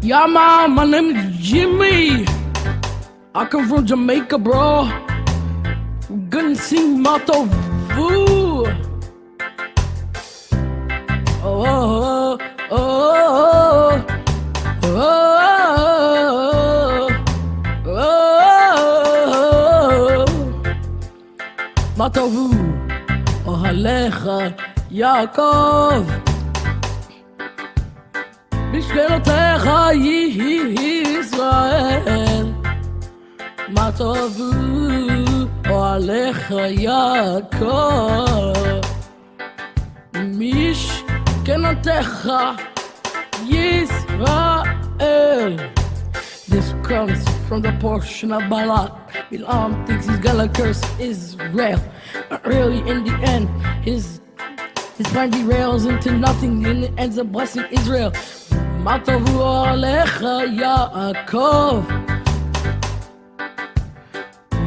Yeah, man, my name is Jimmy. I come from Jamaica, bro. Gonna sing Motto Vu. Oh, oh, oh, oh, oh, oh. Motto Vu. Ohalecha Yaakov. בשכנותיך ישראל, מה טובו אוהליך יעקב. משכנותיך ישראל. This comes from the portion of Balak. Bilam thinks he's gonna curse Israel, but really in the end his plan derails into nothing and it ends up blessing Israel. מה טובו עליך יעקב,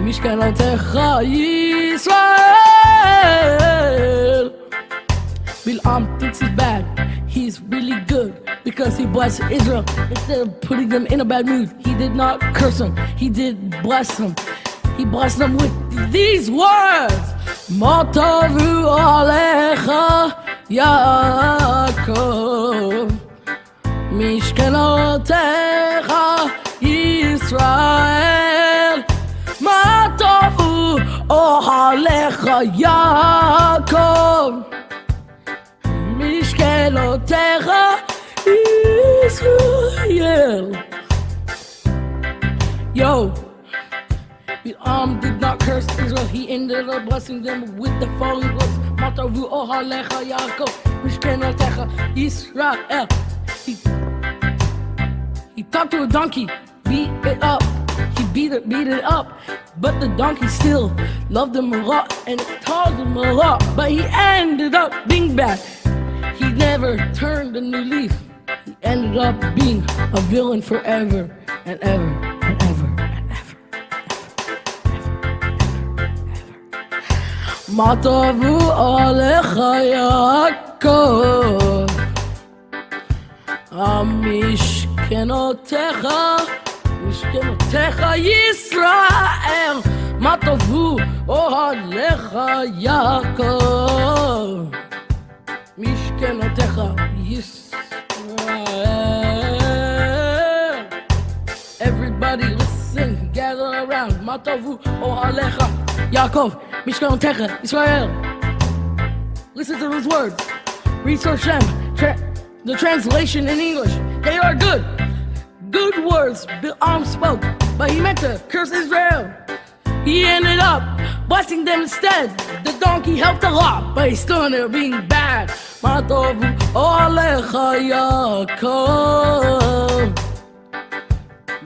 משכנותיך ישראל. Bilam thinks he's bad, he's really good because he blessed Israel instead of putting them in a bad mood. He did not curse them, he did bless them. He blessed them with these words: מה טובו עליך יעקב, משכנותיך ישראל. מה טובו אוהליך יעקב, משכנותיך ישראל. Yo, Bilam did not curse Israel, he ended up blessing them with the following words: מה טובו אוהליך יעקב, משכנותיך ישראל. He talked to a donkey, beat it up. He beat it up, but the donkey still loved him a lot and taught him a lot. But he ended up being bad. He never turned a new leaf. He ended up being a villain forever and ever and ever and ever and ever. מה טובו עליך יעקב, משכנותיך ישראל. מה טובו אוהליך יעקב, משכנותיך ישראל. Everybody listen, gather around. מה טובו אוהליך יעקב, משכנותיך ישראל. Listen to those words. Research them. The translation in English, they are good words Bilam spoke, but he meant to curse Israel. He ended up blessing them instead. The donkey helped a lot, but he still ended up being bad. מה טובו עליך יעקב,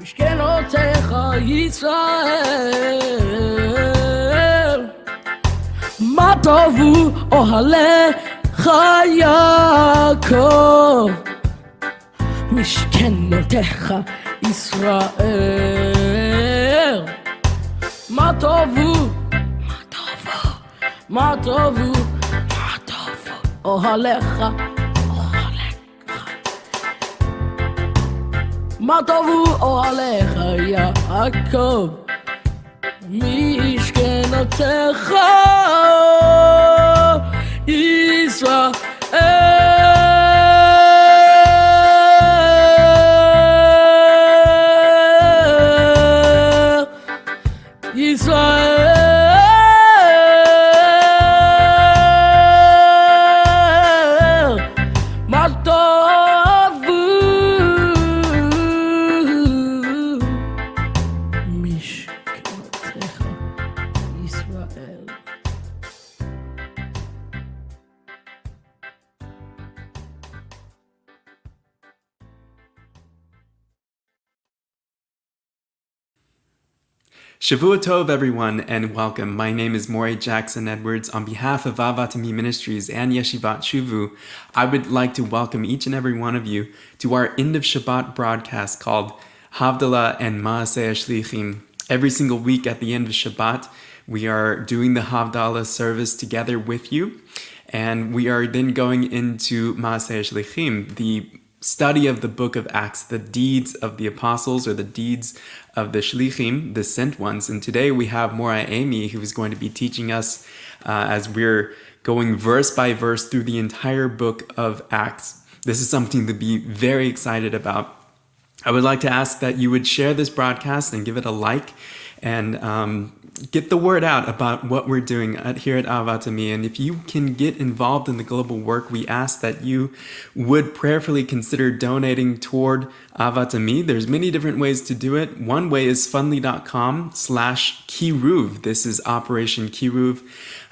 משכנותיך ישראל. מה טובו אוהליך יעקב, משכנותיך ישראל. מה טובו אוהליך, מה טובו אוהליך יעקב, משכנותיך ישראל. Shavua Tov, everyone, and welcome. My name is Maasei Jackson Edwards. On behalf of Avatami Ministries and Yeshivat Shuvu, I would like to welcome each and every one of you to our end of Shabbat broadcast called Havdala and Maasei HaShlichim. Every single week at the end of Shabbat, we are doing the Havdala service together with you, and we are then going into Maasei HaShlichim, the study of the book of Acts, the deeds of the apostles or the deeds of the HaShlichim, the sent ones. And today we have Maasei, who is going to be teaching us as we're going verse by verse through the entire book of Acts. This is something to be very excited about. I would like to ask that you would share this broadcast and give it a like and get the word out about what we're doing here at Havdala. And if you can get involved in the global work, we ask that you would prayerfully consider donating toward Havdala. There's many different ways to do it. One way is fundly.com/kiruv. This is Operation Kiruv.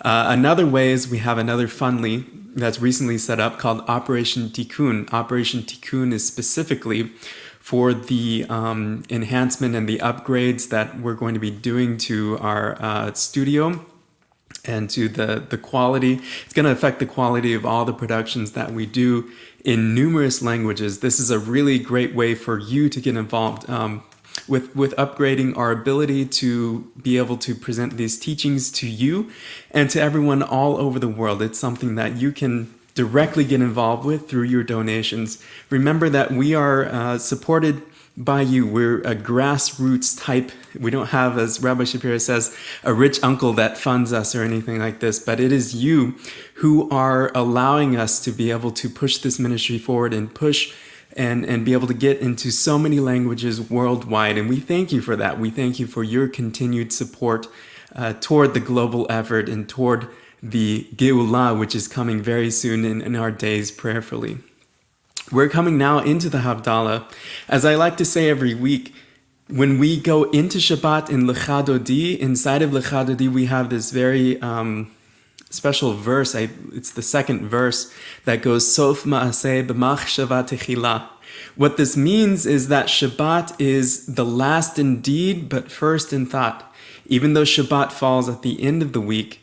Another way is we have another Fundly that's recently set up called Operation Tikkun. Operation Tikkun is specifically for the enhancement and the upgrades that we're going to be doing to our studio and to the quality. It's going to affect the quality of all the productions that we do in numerous languages. This is a really great way for you to get involved with upgrading our ability to be able to present these teachings to you and to everyone all over the world. It's something that you can directly get involved with through your donations. Remember that we are supported by you. We're a grassroots type. We don't have, as Rabbi Shapiro says, a rich uncle that funds us or anything like this, but it is you who are allowing us to be able to push this ministry forward and push and be able to get into so many languages worldwide. And we thank you for that. We thank you for your continued support toward the global effort and toward the Geulah, which is coming very soon in our days prayerfully. We're coming now into the Havdalah. As I like to say every week, when we go into Shabbat in Lecha Dodi, inside of Lecha Dodi, we have this very special verse. It's the second verse that goes, Sof Maasei b'machshava techila. What this means is that Shabbat is the last in deed, but first in thought. Even though Shabbat falls at the end of the week,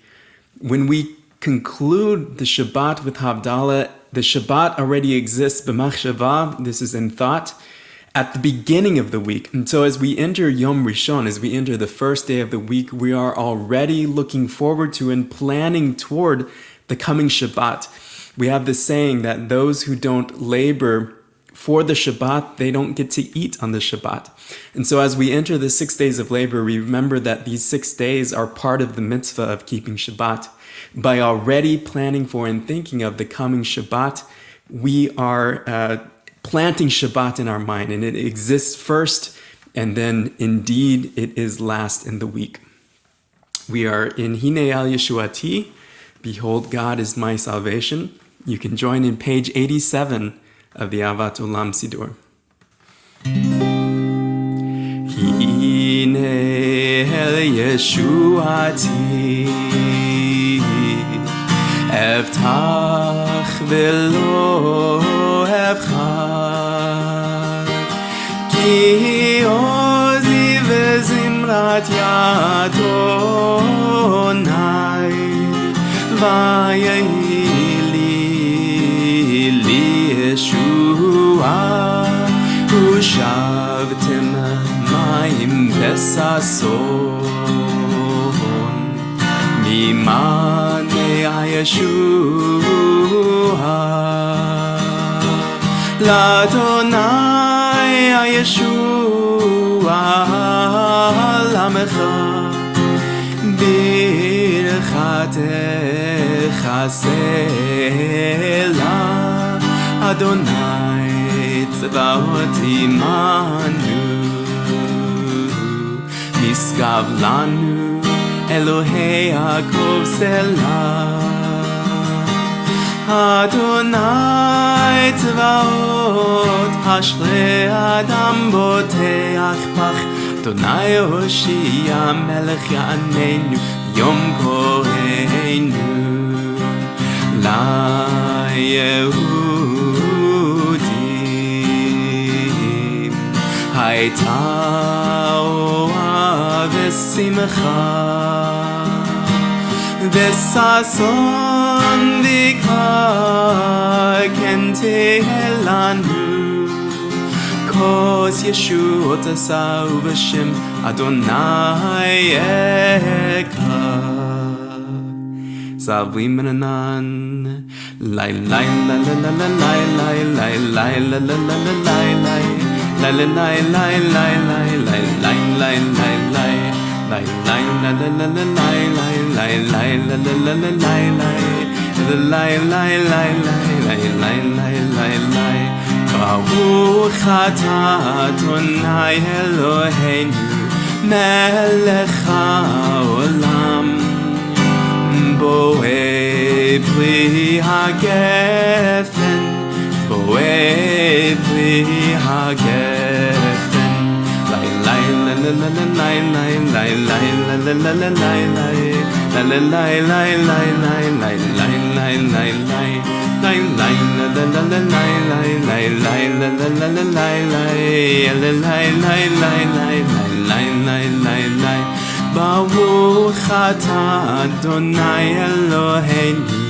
when we conclude the Shabbat with Havdalah, the Shabbat already exists, b'machshava, this is in thought, at the beginning of the week. And so as we enter Yom Rishon, as we enter the first day of the week, we are already looking forward to and planning toward the coming Shabbat. We have this saying that those who don't labor for the Shabbat, they don't get to eat on the Shabbat. And so as we enter the 6 days of labor, we remember that these 6 days are part of the mitzvah of keeping Shabbat. By already planning for and thinking of the coming Shabbat, we are planting Shabbat in our mind, and it exists first, and then indeed it is last in the week. We are in Hine al Yeshuati, Behold, God is my salvation. You can join in page 87 of the Avat Olam Siddur. Hine el Yeshuati Evtach velo evchar Ki ozi vezimrat yadonai Vayehi li Yeshua Ushavtem mayim besason Mimanei Yeshua Ladonai Yeshua Lamecha Birchatecha Sela Adonai Tzvaot imanu Miskav lanu Elohei Yaakov Selah Adonai Tzvaot Hashle Adam Boteach Bach Adonai Hoshia Melech Ya'anenu Yom Koheinu La Yehudim Hayta Oa V'simcha V'sason V'ikar Kentehelanu Kos Yeshuot Asau V'shem Adonai Eka tzavli minanan. Lai lai la la la la lai lai lai lai la la la la lai lai. Lai lai lai lai lai lai lai lai lai lai lai. Lai lai la la la la lai lai lai lai la la la la lai lai. Lai lai lai lai lai lai lai lai lai. Baruch atah Adonai Eloheinu melech haolam boeh pli hagefen boeh pli hagefen. Lai lai la la la la lai lai lai lai la la la la lai lai la la lai lai lai lai lai lai lai lai lai. Lai lai la la la la lai lai lai lai la la la la lai lai la lai lai lai lai lai lai lai lai. Baruch atah Adonai Eloheinu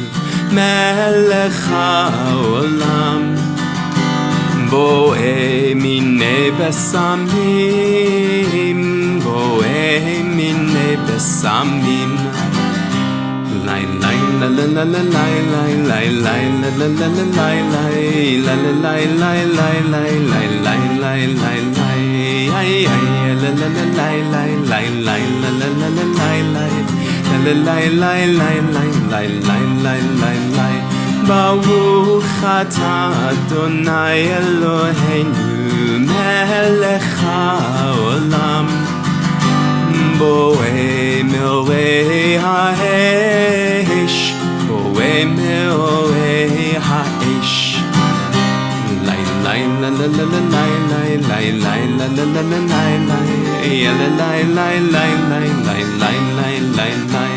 melech haolam boeh minei besamim boeh minei besamim. Lai lai la la la la lai lai lai lai la la la la lai lai la la lai lai lai lai lai lai lai lai lai. Ay ay la la la lai lai lai lai la la la la lai lai la la lai lai lai lai lai lai lai lai lai. Baruch atah Adonai Eloheinu melech haolam boeh meorei ha'esh boeh meorei ha'esh. Lai lai la la la la lai lai lai lai la la la la lai lai la lai lai lai lai lai lai lai lai lai.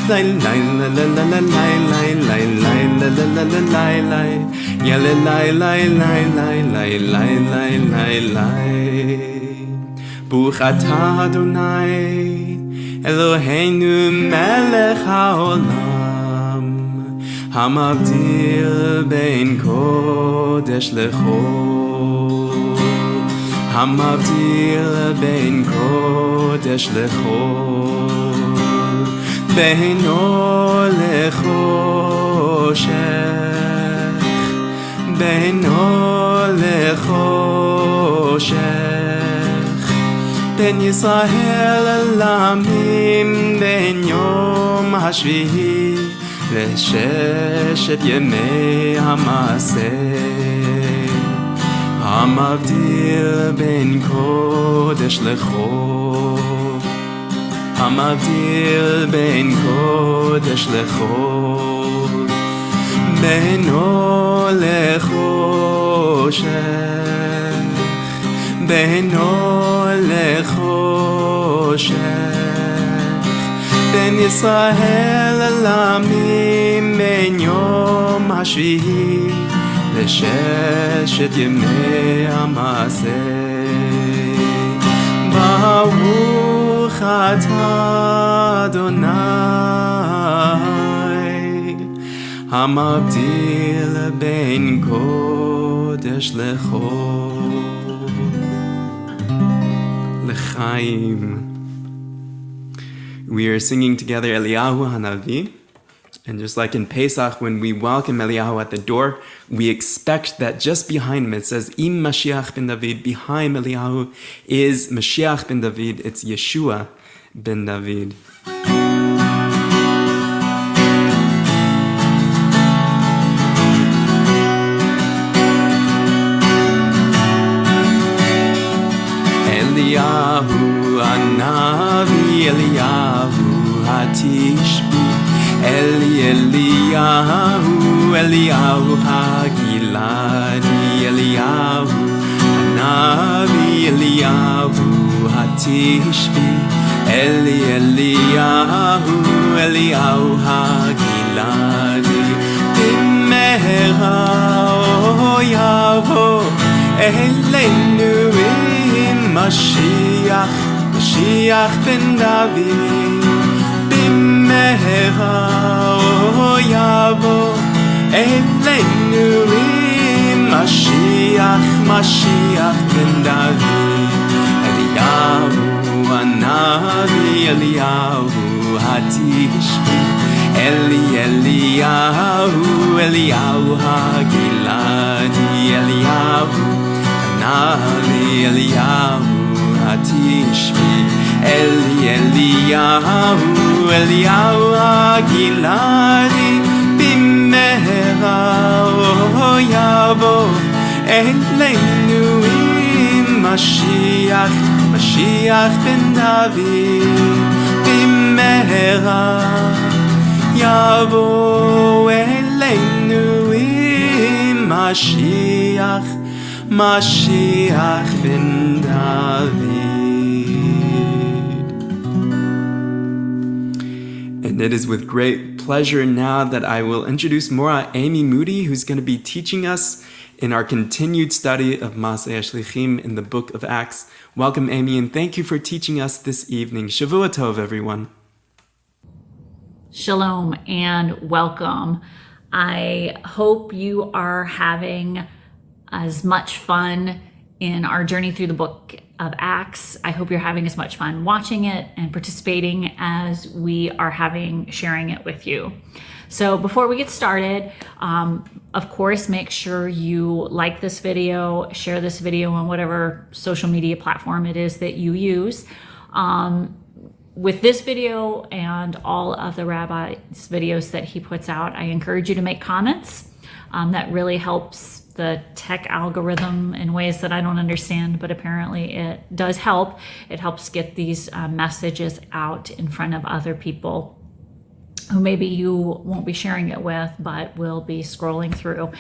Lai lai la la la la lai lai lai lai la la la la lai lai la lai lai lai lai lai lai lai lai lai. Baruch atah Adonai Eloheinu melech haolam hamavdil bein kodesh lechol hamavdil bein kodesh lechol bein or lechoshech bein or lechoshech. Ben Yisrael elamim ben yom hashvihi לששת ימי המעשה המבדיל בין קודש לחול המבדיל בין קודש לחול בין אור לחושך בין אור לחושך בין ישראל לעמים בין יום השביעי לששת ימי המעשה ברוך אתה אדוני המבדיל בין קודש לחול לחיים. We are singing together Eliyahu Hanavi, and just like in Pesach, when we welcome Eliyahu at the door, we expect that just behind him, it says, Im Mashiach ben David, behind Eliyahu is Mashiach ben David, it's Yeshua ben David. Eliyahu Hanavi, Eliyahu Hatishbi, Eliyahu, Eliyahu Hagiladi, Eliyahu Hanavi, Eliyahu Hatishbi, Eliyahu, Eliyahu Hagiladi, Bimehera Yavo, Elenu Mashiach, Mashiach ben David, Bimehera Yavo, Elenu Mashiach, Mashiach ben David, Eliyahu Hanavi, Eliyahu Hatishbi, Eliyahu, Eliyahu Hagiladi, Eliyahu Hanali, Eliyahu Hatishbi, Eliyahu, Eliyahu Hagiladi, Bimehera Yavo, Eleinu im Mashiach, Mashiach ben David, Bimehera Yavo Eleinu im Mashiach, Mashiach ben David. And it is with great pleasure now that I will introduce Mora Amy Moody, who's going to be teaching us in our continued study of Maasei HaShlichim in the book of Acts. Welcome, Amy, and thank you for teaching us this evening. Shavua Tov, everyone. Shalom and welcome. I hope you are having as much fun in our journey through the book of Acts. I hope you're having as much fun watching it and participating as we are sharing it with you. So before we get started, of course, make sure you like this video, share this video on whatever social media platform it is that you use. With this video and all of the rabbi's videos that he puts out, I encourage you to make comments. That really helps the tech algorithm in ways that I don't understand, but apparently it does help. It helps get these messages out in front of other people who maybe you won't be sharing it with, but will be scrolling through.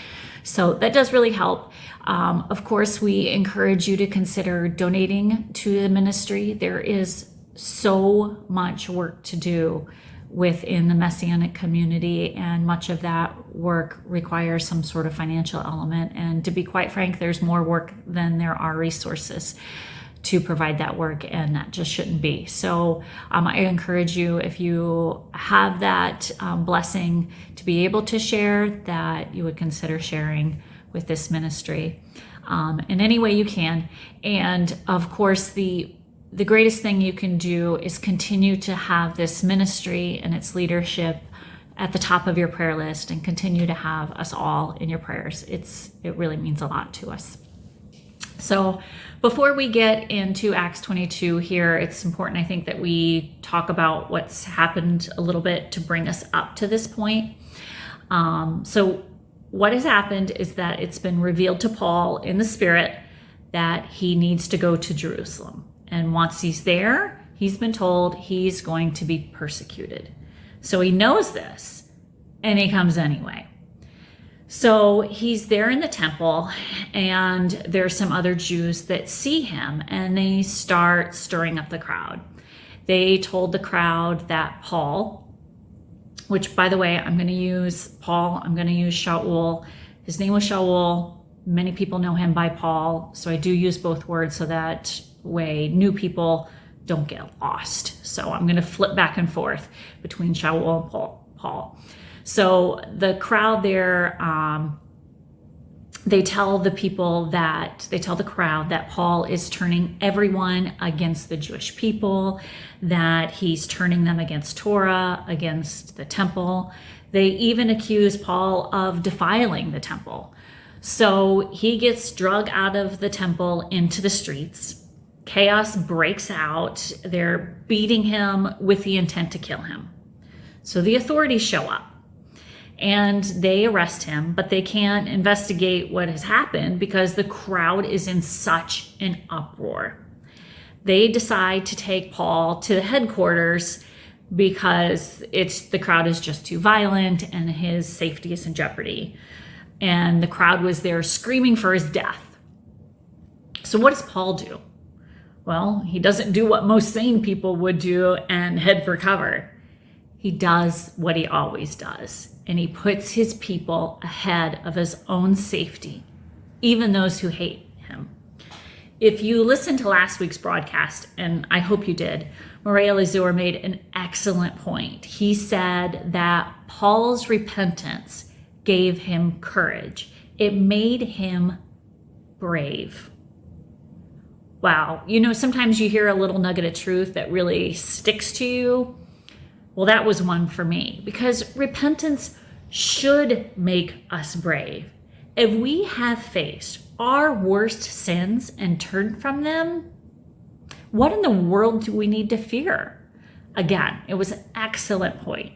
So that does really help. Of course, we encourage you to consider donating to the ministry. There is so much work to do within the Messianic community, and much of that work requires some sort of financial element. And to be quite frank, there's more work than there are resources to provide that work, and that just shouldn't be. So I encourage you, if you have that blessing to be able to share, that you would consider sharing with this ministry in any way you can. And of course, the greatest thing you can do is continue to have this ministry and its leadership at the top of your prayer list, and continue to have us all in your prayers. It really means a lot to us. So before we get into Acts 22 here, it's important, I think, that we talk about what's happened a little bit to bring us up to this point. So what has happened is that it's been revealed to Paul in the Spirit that he needs to go to Jerusalem. And once he's there, he's been told he's going to be persecuted. So he knows this, and he comes anyway. So he's there in the temple, and there's some other Jews that see him, and they start stirring up the crowd. They told the crowd that Paul, which, by the way, I'm going to use Paul, I'm going to use Shaul. His name was Shaul. Many people know him by Paul, so I do use both words so that way new people don't get lost. So I'm going to flip back and forth between Shaul and Paul. So the crowd there, they tell the crowd that Paul is turning everyone against the Jewish people, that he's turning them against Torah, against the temple. They even accuse Paul of defiling the temple. So he gets dragged out of the temple into the streets. Chaos breaks out. They're beating him with the intent to kill him. So the authorities show up and they arrest him, but they can't investigate what has happened because the crowd is in such an uproar. They decide to take Paul to the headquarters because the crowd is just too violent and his safety is in jeopardy. And the crowd was there screaming for his death. So what does Paul do? Well, he doesn't do what most sane people would do and head for cover. He does what he always does, and he puts his people ahead of his own safety, even those who hate him. If you listened to last week's broadcast, and I hope you did, Maasei Elazar made an excellent point. He said that Paul's repentance gave him courage. It made him brave. Wow. Sometimes you hear a little nugget of truth that really sticks to you. Well, that was one for me, because repentance should make us brave. If we have faced our worst sins and turned from them, what in the world do we need to fear? Again, it was an excellent point.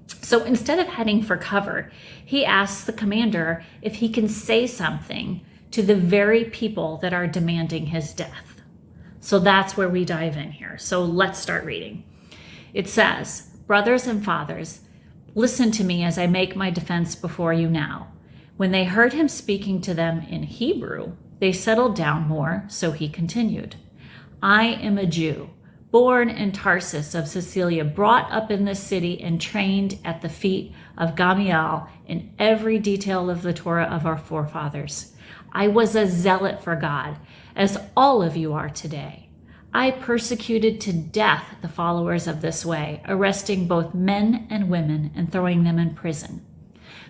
So instead of heading for cover, he asks the commander if he can say something to the very people that are demanding his death. So that's where we dive in here. So let's start reading. It says, "Brothers and fathers, listen to me as I make my defense before you now." When they heard him speaking to them in Hebrew, they settled down more, so he continued. "I am a Jew, born in Tarsus of Cilicia, brought up in this city and trained at the feet of Gamaliel in every detail of the Torah of our forefathers. I was a zealot for God, as all of you are today. I persecuted to death the followers of this way, arresting both men and women and throwing them in prison.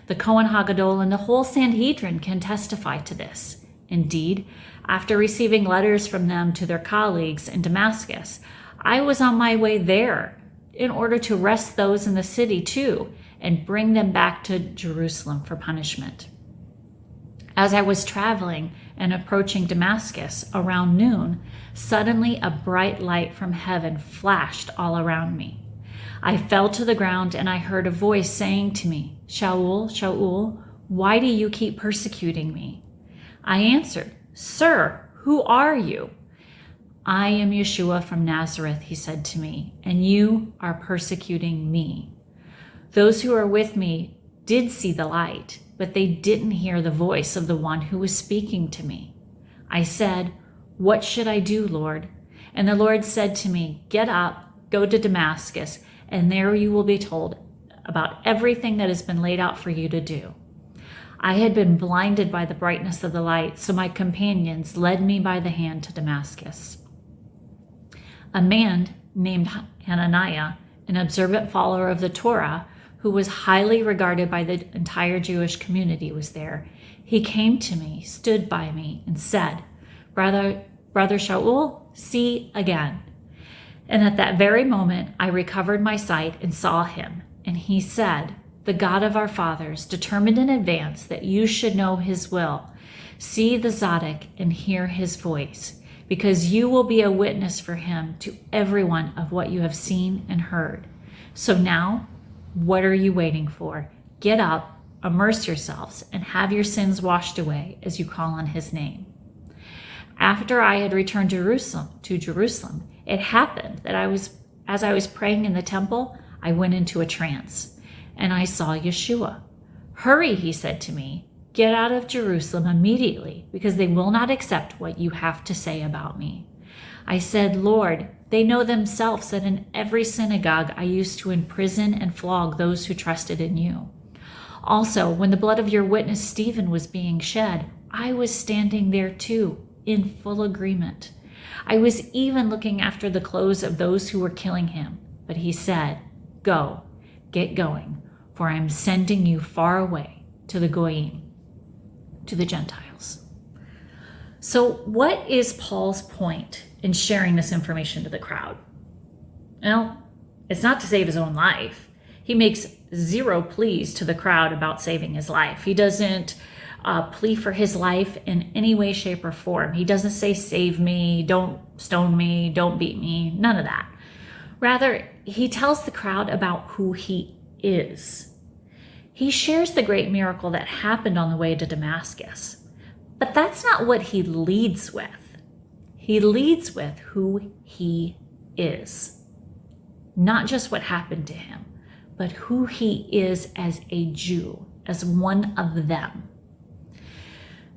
The Kohen Hagadol and the whole Sanhedrin can testify to this. Indeed, after receiving letters from them to their colleagues in Damascus, I was on my way there in order to arrest those in the city too and bring them back to Jerusalem for punishment. As I was traveling and approaching Damascus around noon, suddenly a bright light from heaven flashed all around me. I fell to the ground and I heard a voice saying to me, 'Shaul, Shaul, why do you keep persecuting me?' I answered, 'Sir, who are you?' 'I am Yeshua from Nazareth,' he said to me, 'and you are persecuting me.' Those who were with me did see the light, but they didn't hear the voice of the one who was speaking to me. I said, 'What should I do, Lord?' And the Lord said to me, 'Get up, go to Damascus, and there you will be told about everything that has been laid out for you to do.' I had been blinded by the brightness of the light, so my companions led me by the hand to Damascus. A man named Hananiah, an observant follower of the Torah, who was highly regarded by the entire Jewish community, was there. He came to me, stood by me, and said, 'Brother Shaul, see again.' And at that very moment, I recovered my sight and saw him. And he said, 'The God of our fathers determined in advance that you should know his will. See the Zadok and hear his voice, because you will be a witness for him to everyone of what you have seen and heard. So now, what are you waiting for? Get up, immerse yourselves, and have your sins washed away as you call on his name.' After I had returned to Jerusalem, it happened that as I was praying in the temple, I went into a trance, and I saw Yeshua. 'Hurry,' he said to me, 'get out of Jerusalem immediately, because they will not accept what you have to say about me.' I said, 'Lord, they know themselves that in every synagogue I used to imprison and flog those who trusted in you. Also, when the blood of your witness Stephen was being shed, I was standing there too, in full agreement. I was even looking after the clothes of those who were killing him. But he said, 'Go, get going, for I am sending you far away to the Goyim, to the Gentiles.'" So what is Paul's point in sharing this information to the crowd? Well, it's not to save his own life. He makes zero pleas to the crowd about saving his life. He doesn't plea for his life in any way, shape, or form. He doesn't say, "Save me, don't stone me, don't beat me," none of that. Rather, he tells the crowd about who he is. He shares the great miracle that happened on the way to Damascus. But that's not what he leads with. He leads with who he is. Not just what happened to him, but who he is as a Jew, as one of them.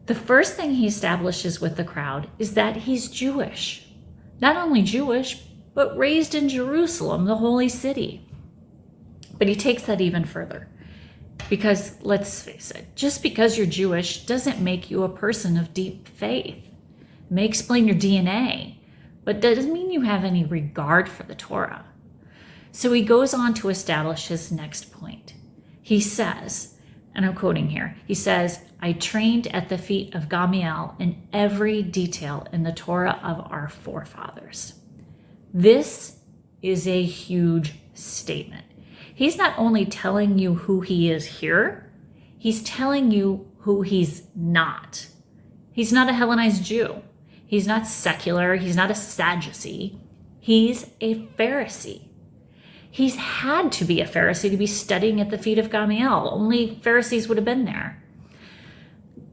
The first thing he establishes with the crowd is that he's Jewish. Not only Jewish, but raised in Jerusalem, the holy city. But he takes that even further. Because let's face it, just because you're Jewish doesn't make you a person of deep faith. It may explain your DNA, but that doesn't mean you have any regard for the Torah. So he goes on to establish his next point. He says, and I'm quoting here, he says, "I trained at the feet of Gamaliel in every detail in the Torah of our forefathers." This is a huge statement. He's not only telling you who he is here, he's telling you who he's not. He's not a Hellenized Jew. He's not secular. He's not a Sadducee. He's a Pharisee. He's had to be a Pharisee to be studying at the feet of Gamaliel. Only Pharisees would have been there.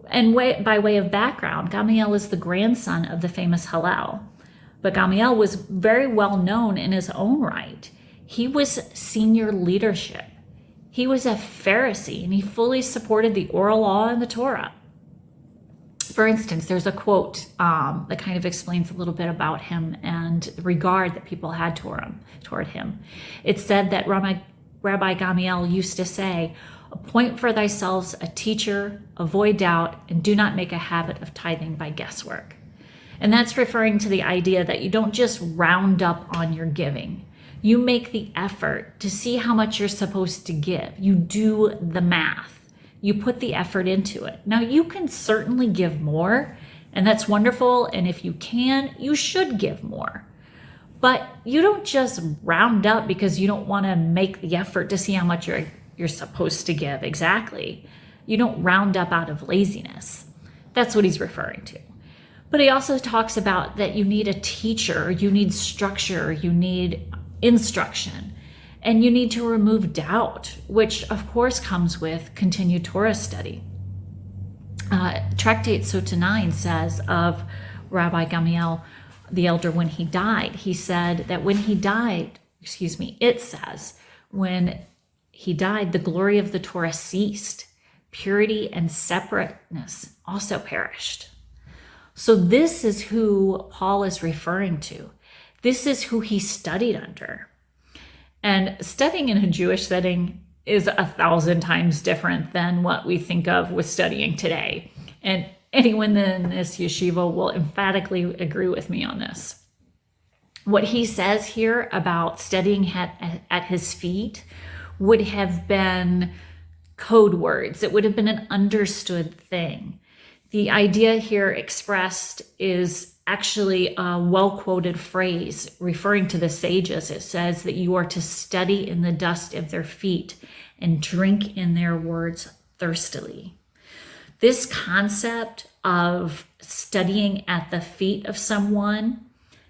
And by way of background, Gamaliel is the grandson of the famous Hillel. But Gamaliel was very well known in his own right. He was senior leadership. He was a Pharisee, and he fully supported the oral law and the Torah. For instance, there's a quote that kind of explains a little bit about him and the regard that people had toward him. It said that Rabbi Gamaliel used to say, "Appoint for thyself a teacher, avoid doubt, and do not make a habit of tithing by guesswork." And that's referring to the idea that you don't just round up on your giving. You make the effort to see how much you're supposed to give. You do the math. You put the effort into it. Now, you can certainly give more, and that's wonderful. And if you can, you should give more. But you don't just round up because you don't want to make the effort to see how much you're supposed to give exactly. You don't round up out of laziness. That's what he's referring to. But he also talks about that you need a teacher, you need structure, you need instruction. And you need to remove doubt, which of course comes with continued Torah study. Tractate Sota 9 says of Rabbi Gamaliel, the elder, when he died, he said that when he died, it says, when he died, the glory of the Torah ceased. Purity and separateness also perished. So this is who Paul is referring to. This is who he studied under. And studying in a Jewish setting is 1,000 times different than what we think of with studying today. And anyone in this yeshiva will emphatically agree with me on this. What he says here about studying at his feet would have been code words. It would have been an understood thing. The idea here expressed is actually a well-quoted phrase referring to the sages. It says that you are to study in the dust of their feet and drink in their words thirstily. This concept of studying at the feet of someone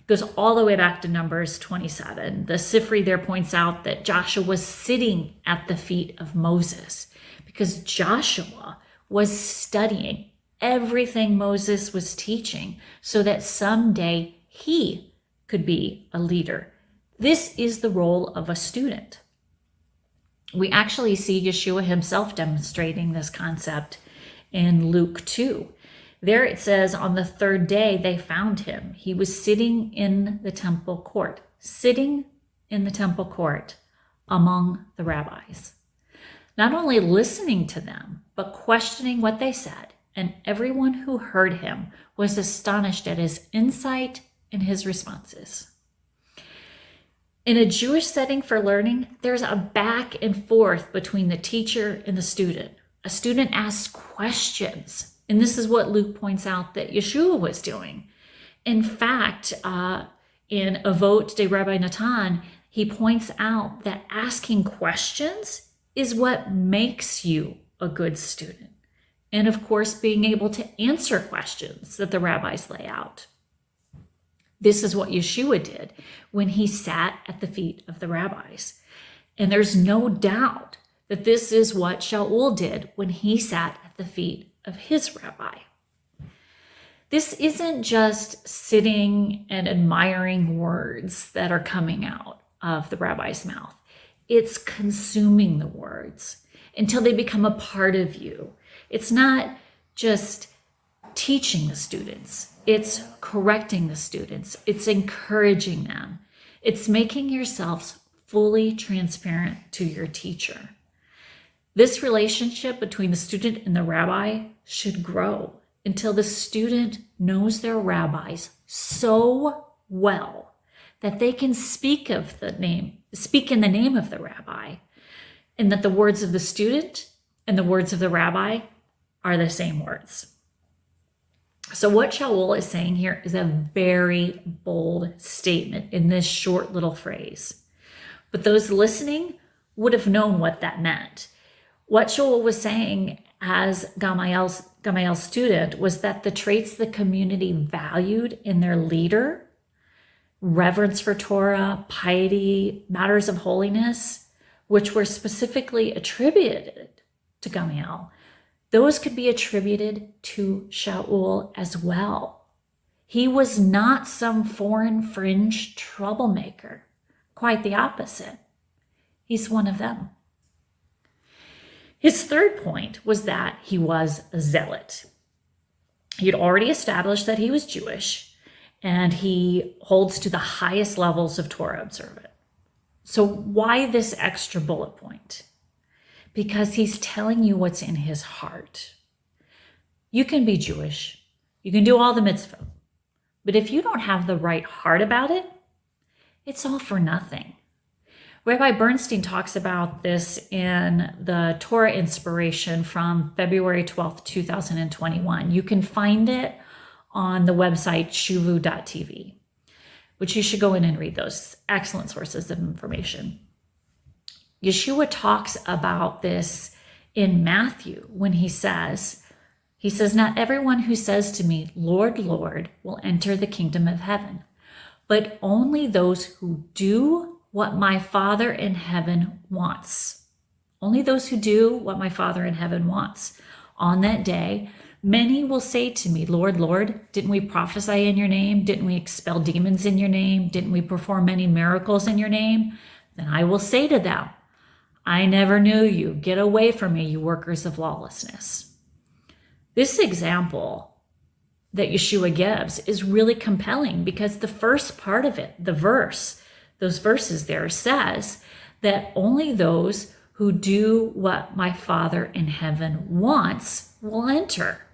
goes all the way back to Numbers 27. The Sifri there points out that Joshua was sitting at the feet of Moses because Joshua was studying everything Moses was teaching so that someday he could be a leader. This is the role of a student. We actually see Yeshua himself demonstrating this concept in Luke 2. There it says, on the third day they found him. He was sitting in the temple court among the rabbis, not only listening to them, but questioning what they said. And everyone who heard him was astonished at his insight and his responses. In a Jewish setting for learning, there's a back and forth between the teacher and the student. A student asks questions, and this is what Luke points out that Yeshua was doing. In fact, in Avot de Rabbi Natan, he points out that asking questions is what makes you a good student. And of course, being able to answer questions that the rabbis lay out. This is what Yeshua did when he sat at the feet of the rabbis. And there's no doubt that this is what Shaul did when he sat at the feet of his rabbi. This isn't just sitting and admiring words that are coming out of the rabbi's mouth. It's consuming the words until they become a part of you. It's not just teaching the students. It's correcting the students. It's encouraging them. It's making yourselves fully transparent to your teacher. This relationship between the student and the rabbi should grow until the student knows their rabbis so well that they can speak in the name of the rabbi, and that the words of the student and the words of the rabbi are the same words. So what Shaul is saying here is a very bold statement in this short little phrase. But those listening would have known what that meant. What Shaul was saying as Gamaliel's student was that the traits the community valued in their leader, reverence for Torah, piety, matters of holiness, which were specifically attributed to Gamaliel, those could be attributed to Shaul as well. He was not some foreign fringe troublemaker. Quite the opposite. He's one of them. His third point was that he was a zealot. He had already established that he was Jewish, and he holds to the highest levels of Torah observance. So why this extra bullet point? Because he's telling you what's in his heart. You can be Jewish. You can do all the mitzvot. But if you don't have the right heart about it, it's all for nothing. Rabbi Bernstein talks about this in the Torah Inspiration from February 12th, 2021. You can find it on the website shuvu.tv, which you should go in and read those excellent sources of information. Yeshua talks about this in Matthew when he says, not everyone who says to me, Lord, Lord, will enter the kingdom of heaven, but only those who do what my Father in heaven wants. Only those who do what my Father in heaven wants. On that day, many will say to me, Lord, Lord, didn't we prophesy in your name? Didn't we expel demons in your name? Didn't we perform many miracles in your name? Then I will say to them, I never knew you. Get away from me, you workers of lawlessness. This example that Yeshua gives is really compelling because the first part of it, those verses there says that only those who do what my Father in heaven wants will enter.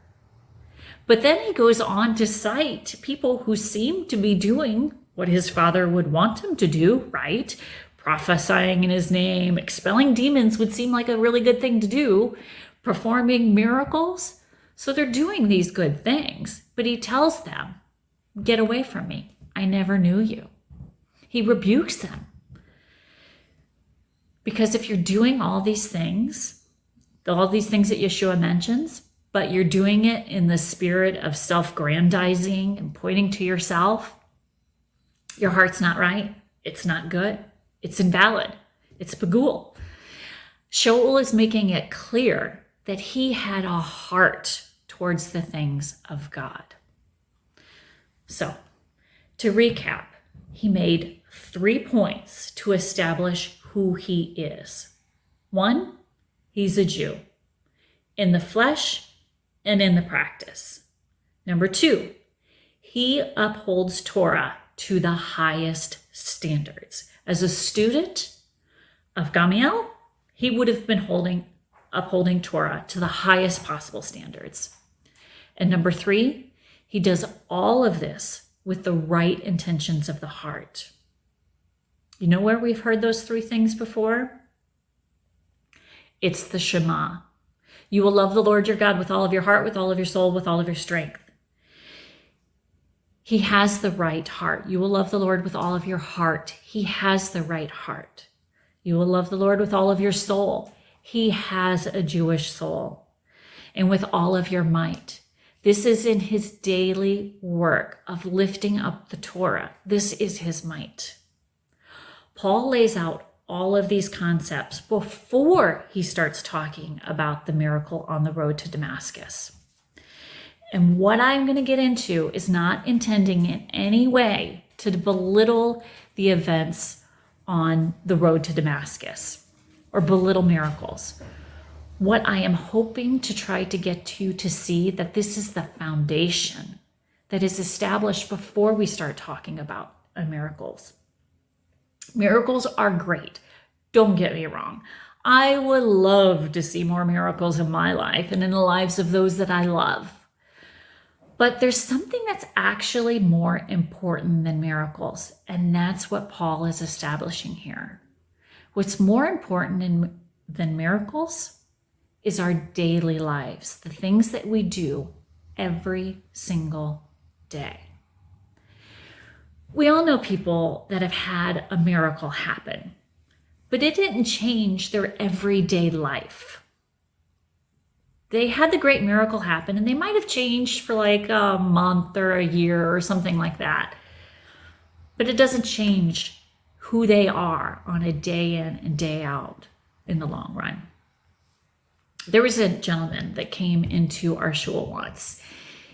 But then he goes on to cite people who seem to be doing what his Father would want him to do, right? Prophesying in his name, expelling demons would seem like a really good thing to do, performing miracles. So they're doing these good things, but he tells them, get away from me. I never knew you. He rebukes them. Because if you're doing all these things that Yeshua mentions, but you're doing it in the spirit of self-grandizing and pointing to yourself, your heart's not right. It's not good. It's invalid. It's pagul. Shaul is making it clear that he had a heart towards the things of God. So, to recap, he made 3 points to establish who he is. 1, he's a Jew, in the flesh and in the practice. Number 2, he upholds Torah to the highest standards. As a student of Gamaliel, he would have been upholding Torah to the highest possible standards. And number 3, he does all of this with the right intentions of the heart. You know where we've heard those 3 things before? It's the Shema. You will love the Lord your God with all of your heart, with all of your soul, with all of your strength. He has the right heart. You will love the Lord with all of your heart. He has the right heart. You will love the Lord with all of your soul. He has a Jewish soul. And with all of your might. This is in his daily work of lifting up the Torah. This is his might. Paul lays out all of these concepts before he starts talking about the miracle on the road to Damascus. And what I'm going to get into is not intending in any way to belittle the events on the road to Damascus or belittle miracles. What I am hoping to try to get you to see that this is the foundation that is established before we start talking about miracles. Miracles are great. Don't get me wrong. I would love to see more miracles in my life and in the lives of those that I love. But there's something that's actually more important than miracles, and that's what Paul is establishing here. What's more important than miracles is our daily lives, the things that we do every single day. We all know people that have had a miracle happen. but it didn't change their everyday life. They had the great miracle happen, and they might have changed for like a month or a year or something like that. But it doesn't change who they are on a day in and day out in the long run. There was a gentleman that came into our shul once.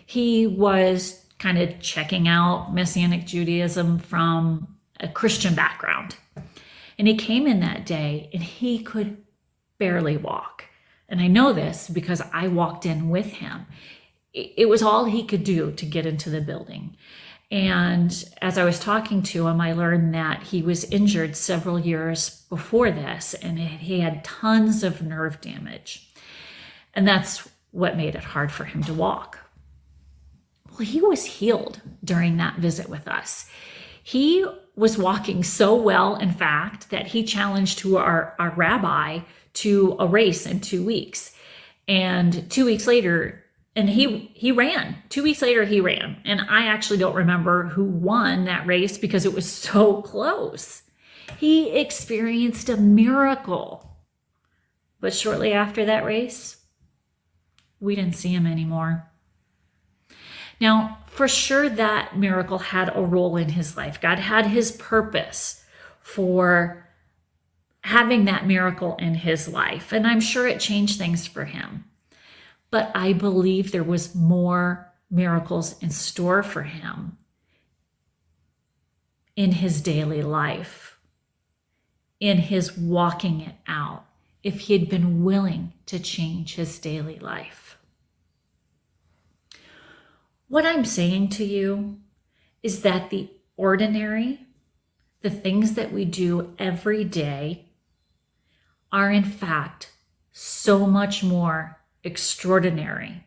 He was kind of checking out Messianic Judaism from a Christian background. And he came in that day and he could barely walk. And I know this because I walked in with him. It was all he could do to get into the building. And as I was talking to him, I learned that he was injured several years before this, and he had tons of nerve damage. And that's what made it hard for him to walk. Well, he was healed during that visit with us. He was walking so well, in fact, that he challenged to our rabbi to a race in 2 weeks. And 2 weeks later, and he ran. 2 weeks later, he ran. And I actually don't remember who won that race because it was so close. He experienced a miracle. But shortly after that race, we didn't see him anymore. Now, for sure, that miracle had a role in his life. God had his purpose for having that miracle in his life. And I'm sure it changed things for him. But I believe there was more miracles in store for him in his daily life, in his walking it out, if he had been willing to change his daily life. What I'm saying to you is that the ordinary, the things that we do every day, are in fact so much more extraordinary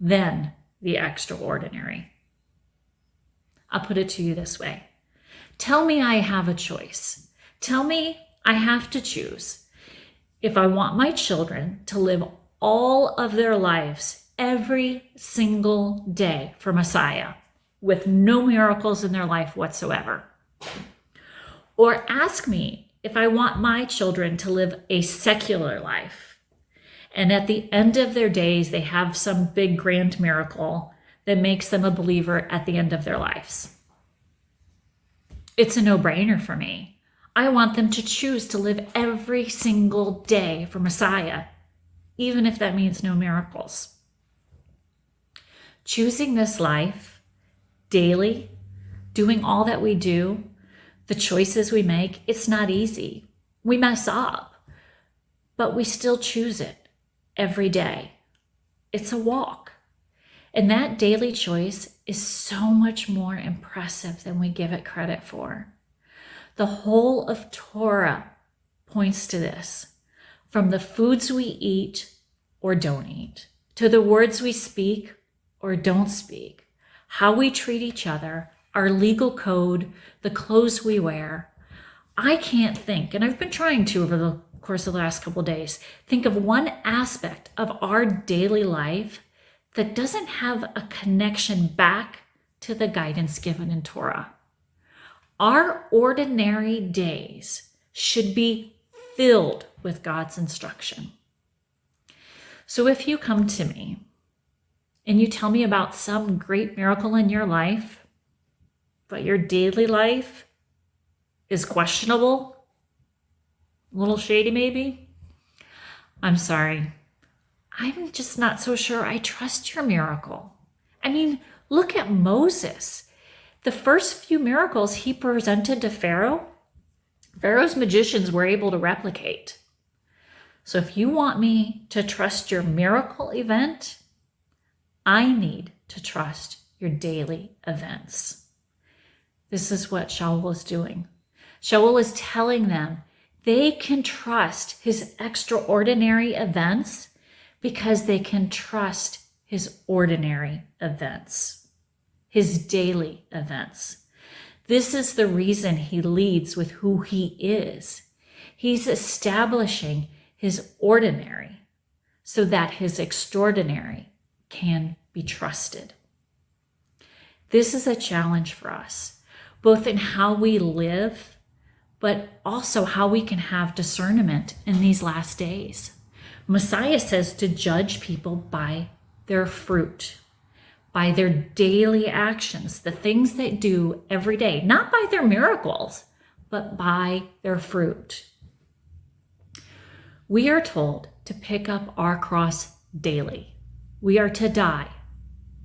than the extraordinary. I'll put it to you this way. Tell me I have a choice. Tell me I have to choose. If I want my children to live all of their lives every single day for Messiah with no miracles in their life whatsoever, or ask me if I want my children to live a secular life, and at the end of their days, they have some big grand miracle that makes them a believer at the end of their lives. It's a no-brainer for me. I want them to choose to live every single day for Messiah, even if that means no miracles. Choosing this life daily, doing all that we do, the choices we make, it's not easy. We mess up, but we still choose it every day. It's a walk. And that daily choice is so much more impressive than we give it credit for. The whole of Torah points to this, from the foods we eat or don't eat, to the words we speak or don't speak, how we treat each other, our legal code, the clothes we wear. I can't think, and I've been trying to over the course of the last couple of days, think of one aspect of our daily life that doesn't have a connection back to the guidance given in Torah. Our ordinary days should be filled with God's instruction. So if you come to me and you tell me about some great miracle in your life, but your daily life is questionable, a little shady maybe, I'm sorry. I'm just not so sure I trust your miracle. I mean, look at Moses. The first few miracles he presented to Pharaoh, Pharaoh's magicians were able to replicate. So if you want me to trust your miracle event, I need to trust your daily events. This is what Shaul is doing. Shaul is telling them they can trust his extraordinary events because they can trust his ordinary events, his daily events. This is the reason he leads with who he is. He's establishing his ordinary so that his extraordinary can be trusted. This is a challenge for us, both in how we live, but also how we can have discernment in these last days. Messiah says to judge people by their fruit, by their daily actions, the things they do every day, not by their miracles, but by their fruit. We are told to pick up our cross daily. We are to die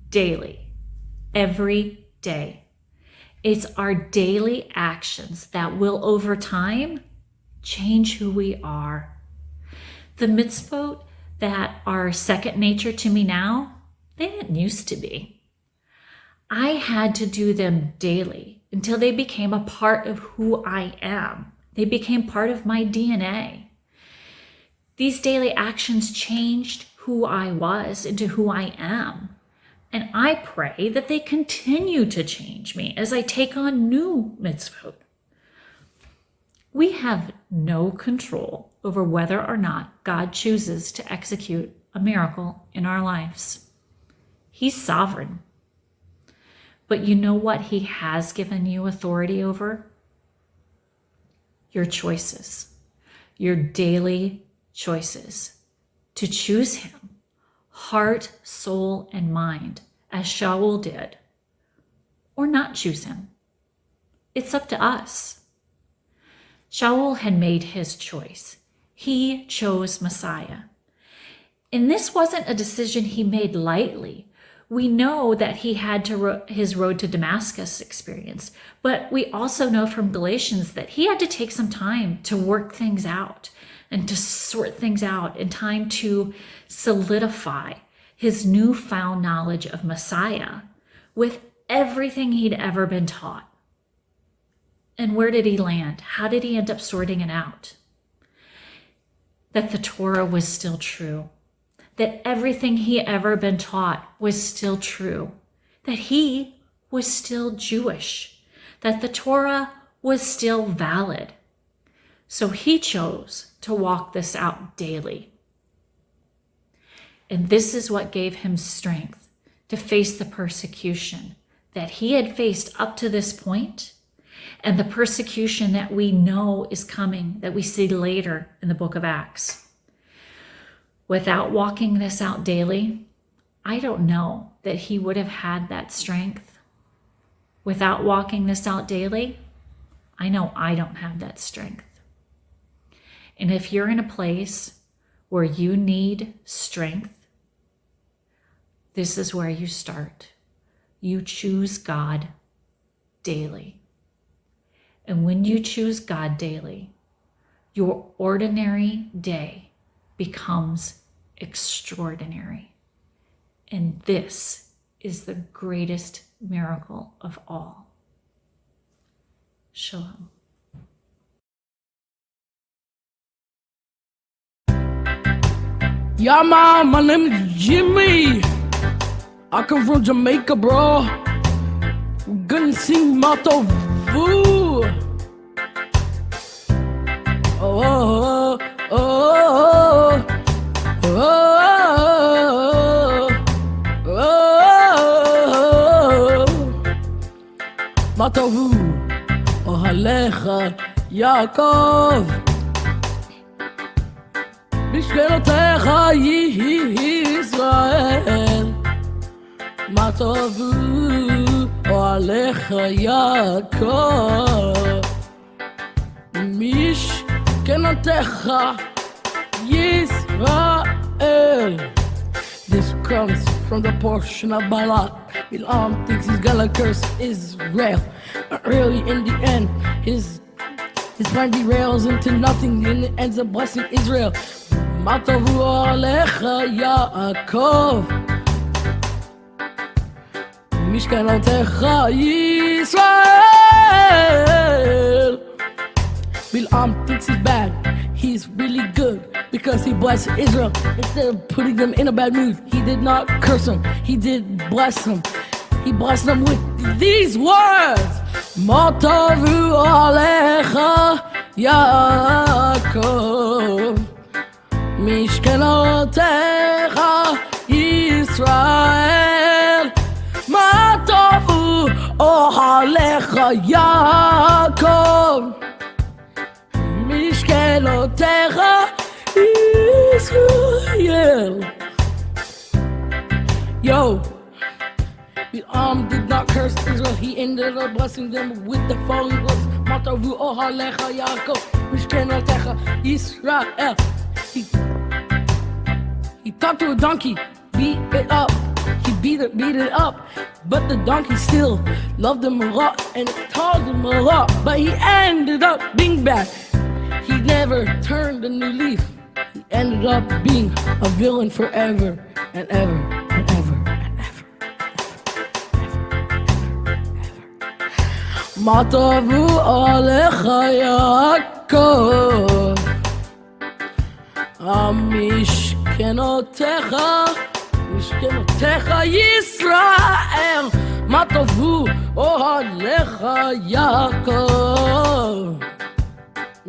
daily, every day. It's our daily actions that will, over time, change who we are. The mitzvot that are second nature to me now, they didn't used to be. I had to do them daily until they became a part of who I am. They became part of my DNA. These daily actions changed who I was into who I am. And I pray that they continue to change me as I take on new mitzvot. We have no control over whether or not God chooses to execute a miracle in our lives. He's sovereign. But you know what He has given you authority over? Your choices, your daily choices, to choose Him, heart, soul, and mind, as Shaul did, or not choose Him. It's up to us. Shaul had made his choice. He chose Messiah. And this wasn't a decision he made lightly. We know that he had his road to Damascus experience, but we also know from Galatians that he had to take some time to work things out and to sort things out, and time to solidify his newfound knowledge of Messiah with everything he'd ever been taught. And where did he land? How did he end up sorting it out? That the Torah was still true, that everything he ever been taught was still true, that he was still Jewish, that the Torah was still valid. So he chose to walk this out daily. And this is what gave him strength to face the persecution that he had faced up to this point, and the persecution that we know is coming, that we see later in the book of Acts. Without walking this out daily, I don't know that he would have had that strength. Without walking this out daily, I know I don't have that strength. And if you're in a place where you need strength, this is where you start. You choose God daily. And when you choose God daily, your ordinary day becomes extraordinary. And this is the greatest miracle of all. Shalom. Yeah, man, my name is Jimmy. I come from Jamaica, bro. We're gonna sing Mato Vu. Oh, oh, oh, oh, oh, oh. Mato Vu, Ohalecha, Yaakov. בשכנותיך ישראל, מה טובו אוהליך יעקב. משכנותיך ישראל. This comes from the portion of Balak. Bilam thinks he's gonna curse Israel, but really in the end, his plan derails into nothing and it ends up blessing Israel. מה טובו עליך יעקב, משכנותיך ישראל. Bilam thinks he's bad, he's really good, because he blessed Israel instead of putting them in a bad mood. He did not curse them, he did bless them. He blessed them with these words: מה טובו עליך יעקב, משכנותיך ישראל. מה טובו אוהליך יעקב, משכנותיך Israel. Yo, Bilam did not curse Israel. He ended up blessing them with the following words: Matavu ohalecha Yaakov, Mishkenotecha Israel. He talked to a donkey, beat it up. He beat it up, but the donkey still loved him a lot and it taught him a lot. But he ended up being bad. He never turned a new leaf. He ended up being a villain forever and ever and ever and ever. Matavu alecha Yaakov, Mishkenotecha, Mishkenotecha Yisrael. Matavu alecha Yaakov,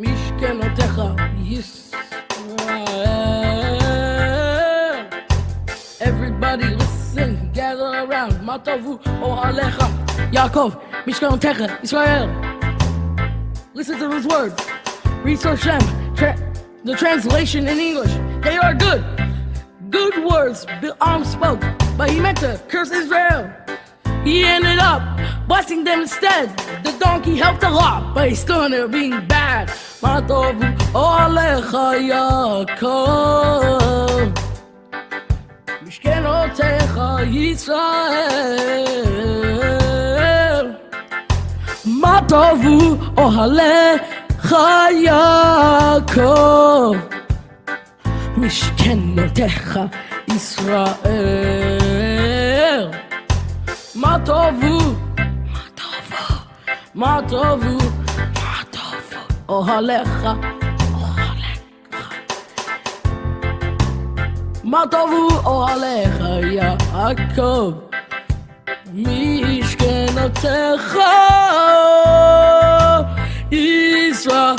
Mishkenotecha Yisrael. Everybody listen, gather around. Matavu alecha Yaakov, Mishkenotecha Israel. Listen to those words. Research them. The translation in English. They are good. Good words Bilam spoke, but he meant to curse Israel. He ended up blessing them instead. The donkey helped a lot, but he still ended up being bad. Matavu alecha Yaakov, Mishkenotecha Yisrael. Matavu alecha Yaakov, Mishkenotecha Israel. Matavu ohalecha Matavu ohalecha Yaakov, Mishkenotecha Israel.